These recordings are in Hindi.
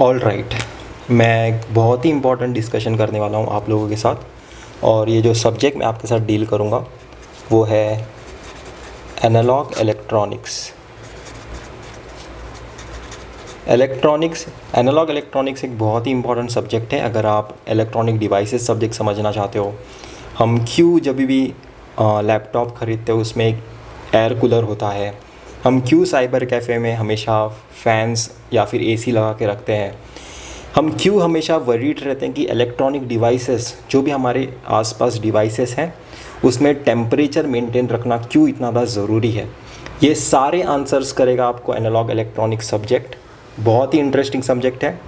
ऑल राइट, मैं एक बहुत ही इम्पोर्टेंट डिस्कशन करने वाला हूँ आप लोगों के साथ। और ये जो सब्जेक्ट मैं आपके साथ डील करूँगा वो है एनालॉग इलेक्ट्रॉनिक्स। एनालॉग इलेक्ट्रॉनिक्स एक बहुत ही इंपॉर्टेंट सब्जेक्ट है अगर आप इलेक्ट्रॉनिक डिवाइसेस सब्जेक्ट समझना चाहते हो। हम क्यों जब भी लैपटॉप ख़रीदते हो उसमें एक एयर कूलर होता है, हम क्यों साइबर कैफ़े में हमेशा फ़ैन्स या फिर एसी लगा के रखते हैं, हम क्यों हमेशा वरीड रहते हैं कि इलेक्ट्रॉनिक डिवाइसेस जो भी हमारे आसपास डिवाइसेस हैं उसमें टेम्परेचर मेंटेन रखना क्यों इतना ज़्यादा ज़रूरी है, ये सारे आंसर्स करेगा आपको एनालॉग इलेक्ट्रॉनिक्स सब्जेक्ट। बहुत ही इंटरेस्टिंग सब्जेक्ट है।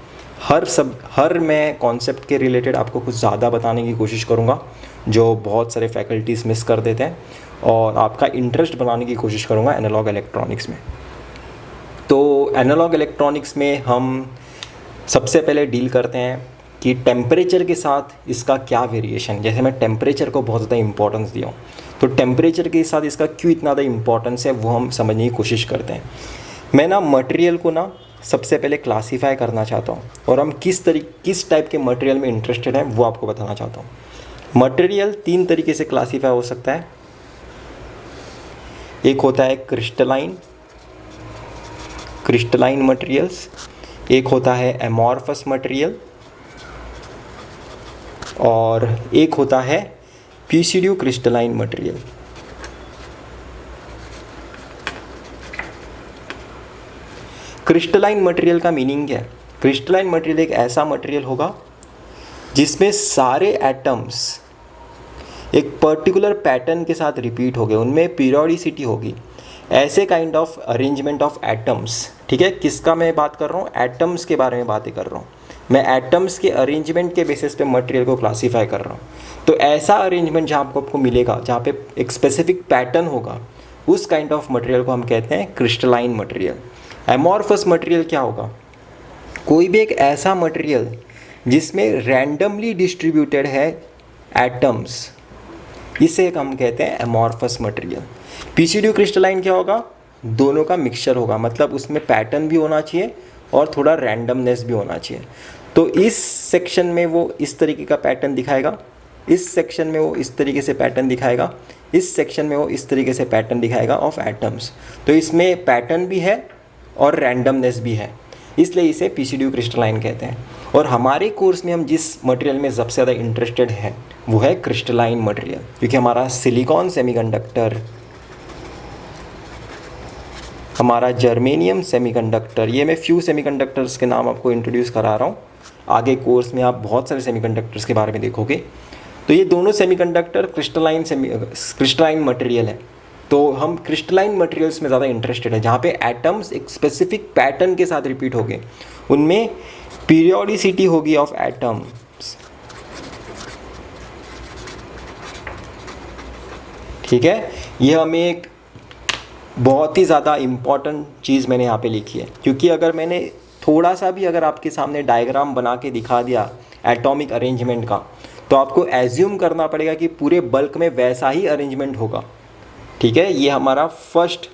हर मैं कॉन्सेप्ट के रिलेटेड आपको कुछ ज़्यादा बताने की कोशिश करूँगा जो बहुत सारे फैकल्टीज़ मिस कर देते हैं, और आपका इंटरेस्ट बनाने की कोशिश करूँगा एनालॉग इलेक्ट्रॉनिक्स में। तो एनालॉग इलेक्ट्रॉनिक्स में हम सबसे पहले डील करते हैं कि टेम्परेचर के साथ इसका क्या वेरिएशन। जैसे मैं टेम्परेचर को बहुत ज़्यादा इंपॉर्टेंस दिया हूँ, तो टेम्परेचर के साथ इसका क्यों इतना ज़्यादा इंपॉर्टेंस है वो हम समझने की कोशिश करते हैं। मैं मटेरियल को सबसे पहले क्लासीफाई करना चाहता हूँ, और हम किस टाइप के मटेरियल में इंटरेस्टेड हैं वो आपको बताना चाहता हूँ। मटेरियल 3 तरीके से क्लासीफाई हो सकता है। एक होता है क्रिस्टलाइन मटेरियल्स, एक होता है एमॉर्फस मटेरियल, और एक होता है प्यूसिड्यू क्रिस्टलाइन मटेरियल। क्रिस्टलाइन मटेरियल का मीनिंग क्या है? क्रिस्टलाइन मटेरियल एक ऐसा मटेरियल होगा जिसमें सारे एटम्स एक पर्टिकुलर पैटर्न के साथ रिपीट हो गए, उनमें पीरियोडिसिटी होगी, ऐसे kind of arrangement of atoms. ठीक है, किसका मैं बात कर रहा हूँ? एटम्स के बारे में बातें कर रहा हूँ मैं। एटम्स के अरेंजमेंट के बेसिस पे मटेरियल को क्लासीफाई कर रहा हूँ। तो ऐसा अरेंजमेंट जहाँ आपको मिलेगा, जहाँ पे एक स्पेसिफिक पैटर्न होगा, उस काइंड ऑफ मटेरियल को हम कहते हैं क्रिस्टलाइन मटेरियल। एमॉर्फस मटेरियल क्या होगा? कोई भी एक ऐसा मटेरियल जिसमें रैंडमली डिस्ट्रीब्यूटेड है एटम्स, इसे हम कहते हैं एमॉर्फस मटेरियल। प्यूसिड्यू क्रिस्टलाइन क्या होगा? दोनों का मिक्सचर होगा, मतलब उसमें पैटर्न भी होना चाहिए और थोड़ा रैंडमनेस भी होना चाहिए। तो इस सेक्शन में वो इस तरीके का पैटर्न दिखाएगा, इस सेक्शन में वो इस तरीके से पैटर्न दिखाएगा, इस सेक्शन में वो इस तरीके से पैटर्न दिखाएगा ऑफ एटम्स। तो इसमें पैटर्न भी है और रैंडमनेस भी है, इसलिए इसे प्यूसिड्यू क्रिस्टलाइन कहते हैं। और हमारे कोर्स में हम जिस मटेरियल में सबसे ज़्यादा इंटरेस्टेड हैं वो है क्रिस्टलाइन मटेरियल, क्योंकि हमारा सिलिकॉन सेमीकंडक्टर, हमारा जर्मेनियम सेमीकंडक्टर, ये मैं फ्यू सेमीकंडक्टर्स के नाम आपको इंट्रोड्यूस करा रहा हूँ। आगे कोर्स में आप बहुत सारे सेमीकंडक्टर्स के बारे में देखोगे। तो ये दोनों सेमीकंडक्टर क्रिस्टलाइन मटेरियल है। तो हम क्रिस्टलाइन मटेरियल्स में ज़्यादा इंटरेस्टेड है, जहाँ पे एटम्स एक स्पेसिफिक पैटर्न के साथ रिपीट हो गए, उनमें पीरियोडिसिटी होगी ऑफ एटम्स। ठीक है, यह हमें एक बहुत ही ज़्यादा इम्पॉर्टेंट चीज़ मैंने यहाँ पे लिखी है, क्योंकि अगर मैंने थोड़ा सा भी अगर आपके सामने डायग्राम बना के दिखा दिया एटॉमिक अरेंजमेंट का, तो आपको एज्यूम करना पड़ेगा कि पूरे बल्क में वैसा ही अरेंजमेंट होगा। ठीक है, ये हमारा फर्स्ट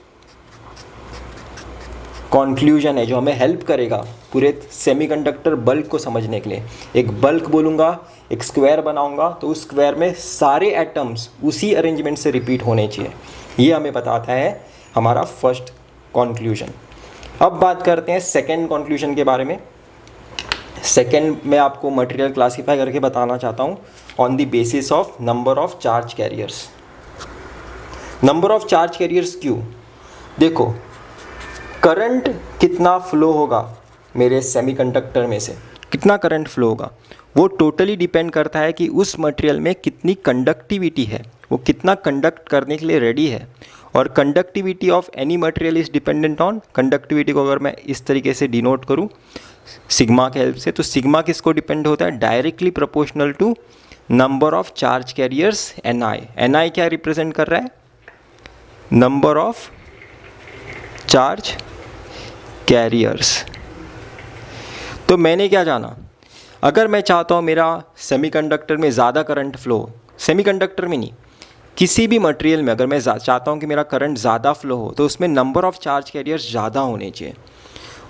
कंक्लूजन है जो हमें हेल्प करेगा पूरे सेमीकंडक्टर बल्क को समझने के लिए। एक बल्क बोलूँगा, एक स्क्वायर बनाऊँगा, तो उस स्क्वायर में सारे एटम्स उसी अरेंजमेंट से रिपीट होने चाहिए। ये हमें बताता है हमारा फर्स्ट कंक्लूजन। अब बात करते हैं सेकंड कंक्लूजन के बारे में। सेकंड में आपको मटेरियल क्लासीफाई करके बताना चाहता हूँ on the basis of number of charge carriers. Number of charge carriers क्यों? देखो, करंट कितना फ्लो होगा मेरे सेमीकंडक्टर में से, कितना करंट फ्लो होगा, वो टोटली डिपेंड करता है कि उस मटेरियल में कितनी कंडक्टिविटी है, वो कितना कंडक्ट करने के लिए रेडी है। और conductivity of any material is dependent on, conductivity को अगर मैं इस तरीके से डिनोट करूँ सिग्मा के हेल्प से, तो सिग्मा किसको डिपेंड होता है? Directly proportional to number of charge carriers n i. N i क्या रिप्रेजेंट कर रहा है? Number of charge carriers. तो मैंने क्या जाना, अगर मैं चाहता हूँ मेरा सेमीकंडक्टर में ज़्यादा करंट फ्लो, सेमीकंडक्टर में नहीं, किसी भी मटेरियल में अगर मैं चाहता हूँ कि मेरा करंट ज़्यादा फ्लो हो, तो उसमें नंबर ऑफ़ चार्ज कैरियर्स ज़्यादा होने चाहिए।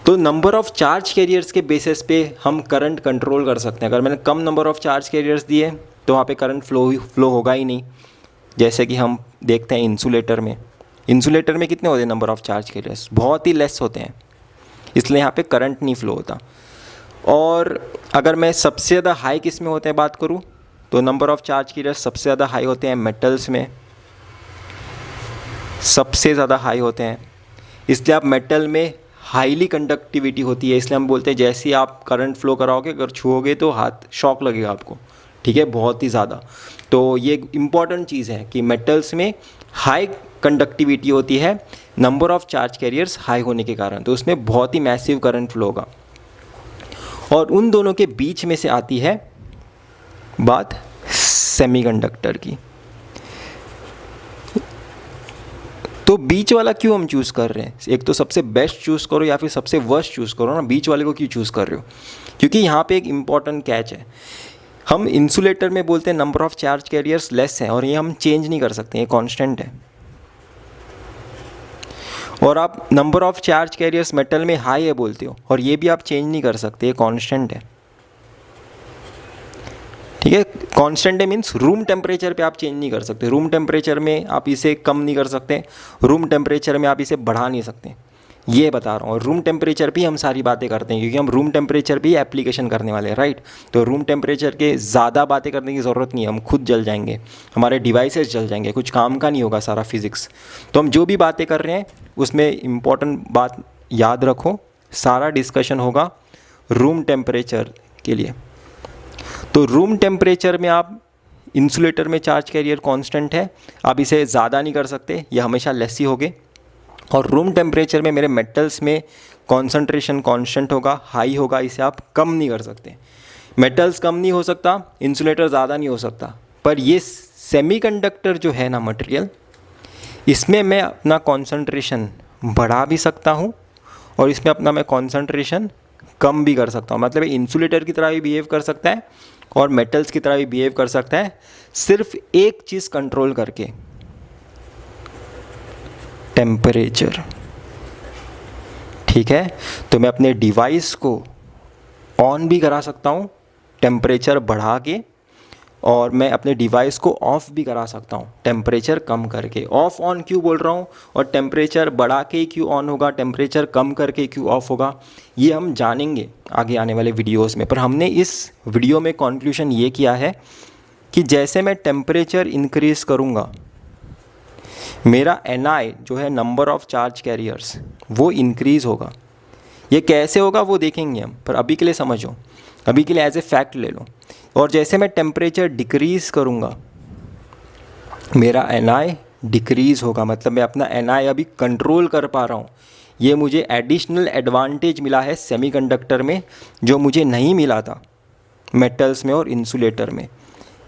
तो नंबर ऑफ़ चार्ज कैरियर्स के बेसिस पे हम करंट कंट्रोल कर सकते हैं। अगर मैंने कम नंबर ऑफ़ चार्ज कैरियर्स दिए तो वहाँ पे करंट फ्लो होगा ही नहीं। जैसे कि हम देखते हैं इंसुलेटर में कितने होते हैं नंबर ऑफ़ चार्ज कैरियर्स, बहुत ही लेस होते हैं, इसलिए यहाँ पे करंट नहीं फ्लो होता। और अगर मैं सबसे ज़्यादा हाई किस में होते हैं बात करूँ तो नंबर ऑफ़ चार्ज कैरियर्स सबसे ज़्यादा हाई होते हैं मेटल्स में, सबसे ज़्यादा हाई होते हैं। इसलिए आप मेटल में हाईली कंडक्टिविटी होती है, इसलिए हम बोलते हैं जैसे ही आप करंट फ्लो कराओगे, अगर छुओगे तो हाथ शॉक लगेगा आपको, ठीक है, बहुत ही ज़्यादा। तो ये इम्पॉर्टेंट चीज़ है कि मेटल्स में हाई कंडक्टिविटी होती है number of charge carriers high होने के कारण, तो उसमें बहुत ही मैसिव करंट फ्लो होगा। और उन दोनों के बीच में से आती है बात सेमीकंडक्टर की। तो बीच वाला क्यों हम चूज़ कर रहे हैं? एक तो सबसे बेस्ट चूज़ करो या फिर सबसे वर्स्ट चूज़ करो ना, बीच वाले को क्यों चूज़ कर रहे हो? क्योंकि यहाँ पे एक इम्पॉर्टेंट कैच है। हम इंसुलेटर में बोलते हैं number of charge carriers less है और ये हम चेंज नहीं कर सकते, ये कांस्टेंट है। और आप number of charge carriers metal में हाई है बोलते हो और ये भी आप चेंज नहीं कर सकते, ये कांस्टेंट है, ठीक है। कांस्टेंट है मीन्स रूम टेम्परेचर पे आप चेंज नहीं कर सकते, रूम टेम्परेचर में आप इसे कम नहीं कर सकते, रूम टेम्परेचर में आप इसे बढ़ा नहीं सकते, ये बता रहा हूँ। और रूम टेम्परेचर भी हम सारी बातें करते हैं क्योंकि हम रूम टेम्परेचर भी एप्लीकेशन करने वाले हैं, राइट। तो रूम टेम्परेचर के ज़्यादा बातें करने की ज़रूरत नहीं है, हम खुद जल जाएंगे, हमारे डिवाइसेस जल जाएंगे, कुछ काम का नहीं होगा सारा फिज़िक्स। तो हम जो भी बातें कर रहे हैं उसमें इम्पॉर्टेंट बात याद रखो, सारा डिस्कशन होगा रूम टेम्परेचर के लिए। तो रूम टेम्परेचर में आप इंसुलेटर में चार्ज कैरियर कांस्टेंट है, आप इसे ज़्यादा नहीं कर सकते, ये हमेशा लेस ही होगे। और रूम टेम्परेचर में मेरे मेटल्स में कॉन्सेंट्रेशन कांस्टेंट होगा, हाई होगा, इसे आप कम नहीं कर सकते। मेटल्स कम नहीं हो सकता, इंसुलेटर ज़्यादा नहीं हो सकता, पर ये सेमीकंडक्टर जो है ना मटेरियल, इसमें मैं अपना कॉन्सेंट्रेशन बढ़ा भी सकता हूँ और इसमें अपना मैं कॉन्सेंट्रेशन कम भी कर सकता हूँ। मतलब इंसुलेटर की तरह भी बिहेव कर सकता है और मेटल्स की तरह भी बिहेव कर सकता है, सिर्फ एक चीज़ कंट्रोल करके, टेम्परेचर, ठीक है। तो मैं अपने डिवाइस को ऑन भी करा सकता हूँ टेम्परेचर बढ़ा के, और मैं अपने डिवाइस को ऑफ़ भी करा सकता हूँ टेम्परेचर कम करके। ऑफ़ ऑन क्यों बोल रहा हूँ और टेम्परेचर बढ़ा के क्यों ऑन होगा, टेम्परेचर कम करके क्यों ऑफ़ होगा, ये हम जानेंगे आगे आने वाले वीडियोस में। पर हमने इस वीडियो में कंक्लूजन ये किया है कि जैसे मैं टेम्परेचर इंक्रीज़ करूँगा, मेरा NI जो है नंबर ऑफ़ चार्ज कैरियर्स, वो इंक्रीज़ होगा। ये कैसे होगा वो देखेंगे हम, पर अभी के लिए समझो, अभी के लिए एज ए फैक्ट ले लो। और जैसे मैं टेम्परेचर डिक्रीज़ करूँगा, मेरा NI डिक्रीज़ होगा, मतलब मैं अपना NI अभी कंट्रोल कर पा रहा हूँ। ये मुझे एडिशनल एडवांटेज मिला है सेमीकंडक्टर में, जो मुझे नहीं मिला था मेटल्स में और इंसुलेटर में।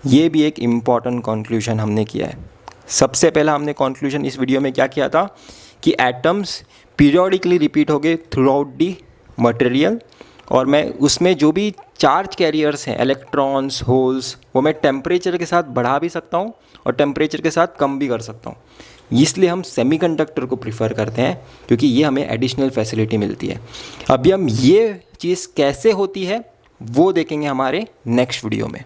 ये भी एक इम्पॉर्टेंट कंक्लूजन हमने किया है। सबसे पहला हमने कंक्लूजन इस वीडियो में क्या किया था कि एटम्स पीरियोडिकली रिपीट हो गए थ्रू आउट दी मटेरियल, और मैं उसमें जो भी चार्ज कैरियर्स हैं, इलेक्ट्रॉन्स, होल्स, वो मैं टेम्परेचर के साथ बढ़ा भी सकता हूँ और टेम्परेचर के साथ कम भी कर सकता हूँ। इसलिए हम सेमीकंडक्टर को प्रीफर करते हैं क्योंकि ये हमें एडिशनल फैसिलिटी मिलती है। अभी हम ये चीज़ कैसे होती है वो देखेंगे हमारे नेक्स्ट वीडियो में।